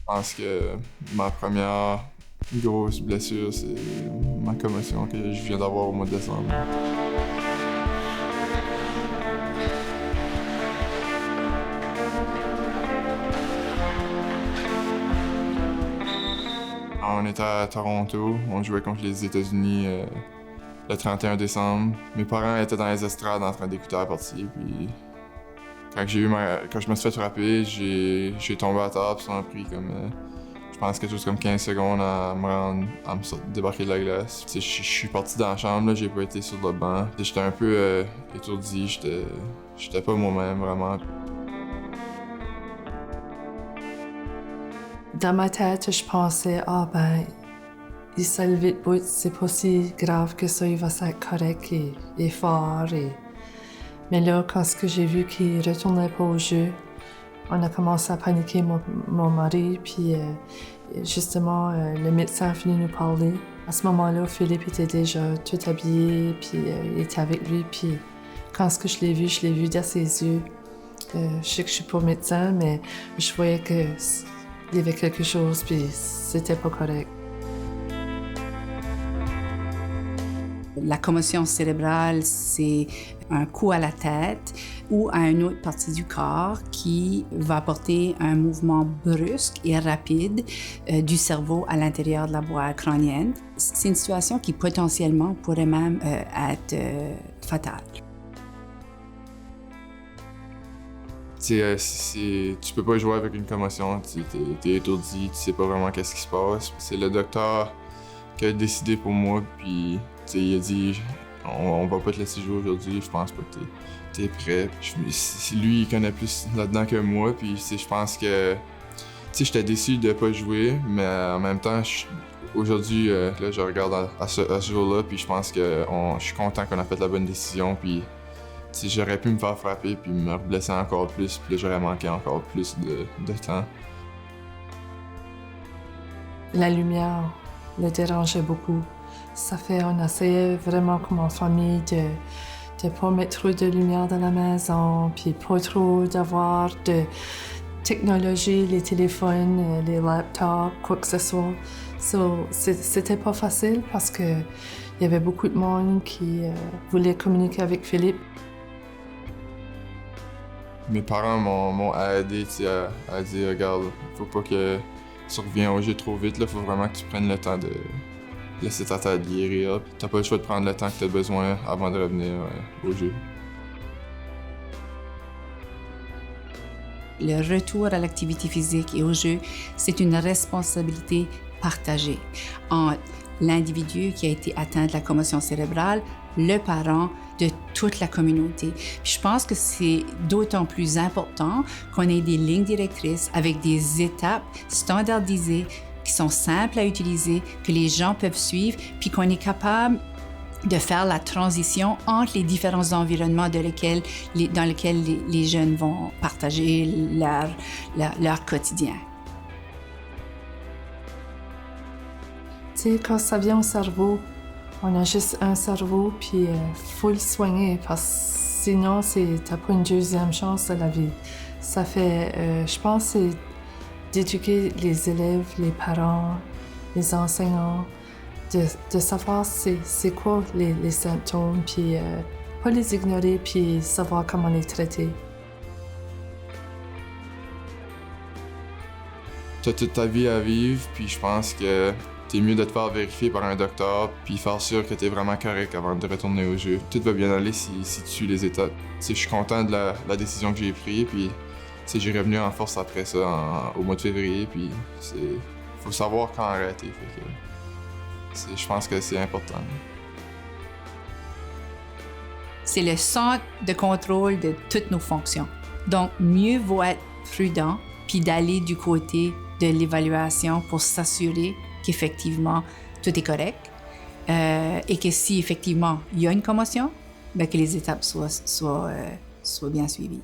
pense que ma première grosse blessure, c'est ma commotion que je viens d'avoir au mois de décembre. On était à Toronto, on jouait contre les États-Unis le 31 décembre. Mes parents étaient dans les estrades en train d'écouter la partie, puis quand je me suis fait frapper, j'ai tombé à terre, puis ça m'a pris comme, je pense quelque chose comme 15 secondes à me débarquer de la glace. Je suis parti dans la chambre, là, j'ai pas été sur le banc. J'étais un peu étourdi, j'étais pas moi-même vraiment. Dans ma tête, je pensais, il s'est levé de bout, c'est pas si grave que ça, il va être correct et fort. Mais là, quand j'ai vu qu'il retournait pas au jeu, on a commencé à paniquer, mon mari, puis justement, le médecin a fini nous parler. À ce moment-là, Philippe était déjà tout habillé, puis il était avec lui, puis quand je l'ai vu dans ses yeux. Je sais que je suis pas médecin, mais je voyais que il y avait quelque chose, puis c'était pas correct. La commotion cérébrale, c'est un coup à la tête ou à une autre partie du corps qui va apporter un mouvement brusque et rapide du cerveau à l'intérieur de la boîte crânienne. C'est une situation qui potentiellement pourrait même être fatale. Tu peux pas jouer avec une commotion, t'es étourdi, tu sais pas vraiment qu'est-ce qui se passe. C'est le docteur qui a décidé pour moi, puis il a dit on va pas te laisser jouer aujourd'hui, je pense pas que t'es prêt. Lui, il connaît plus là-dedans que moi, puis je pense que j'étais déçu de pas jouer, mais en même temps, aujourd'hui, là, je regarde à ce jour-là, puis je pense que je suis content qu'on a fait la bonne décision, puis j'aurais pu me faire frapper puis me blesser encore plus, puis là, j'aurais manqué encore plus de temps. La lumière le dérangeait beaucoup. On essayait vraiment comme en famille de pas mettre trop de lumière dans la maison, puis pas trop d'avoir de technologie, les téléphones, les laptops, quoi que ce soit. C'était pas facile parce que il y avait beaucoup de monde qui voulait communiquer avec Philippe. Mes parents m'ont aidé à dire, regarde, faut pas que tu reviens au jeu trop vite, là, faut vraiment que tu prennes le temps de laisser ta tête guérir. T'as pas le choix de prendre le temps que t'as besoin avant de revenir au jeu. Le retour à l'activité physique et au jeu, c'est une responsabilité partagée entre l'individu qui a été atteint de la commotion cérébrale, le parent, de toute la communauté. Puis je pense que c'est d'autant plus important qu'on ait des lignes directrices avec des étapes standardisées qui sont simples à utiliser, que les gens peuvent suivre, puis qu'on est capable de faire la transition entre les différents environnements dans lesquels les jeunes vont partager leur quotidien. Tu sais, quand ça vient au cerveau, on a juste un cerveau, puis faut le soigner, parce que sinon, t'as pas une deuxième chance de la vie. Ça fait, je pense, c'est d'éduquer les élèves, les parents, les enseignants, de savoir c'est quoi les symptômes, puis pas les ignorer, puis savoir comment les traiter. T'as toute ta vie à vivre, puis je pense que c'est mieux de te faire vérifier par un docteur puis faire sûr que t'es vraiment correct avant de retourner au jeu. Tout va bien aller si tu suis les étapes. Je suis content de la décision que j'ai prise, puis j'ai revenu en force après ça au mois de février, puis faut savoir quand arrêter. Je pense que c'est important. C'est le centre de contrôle de toutes nos fonctions. Donc, mieux vaut être prudent puis d'aller du côté de l'évaluation pour s'assurer qu'effectivement, tout est correct et que si effectivement il y a une commotion, que les étapes soient bien suivies.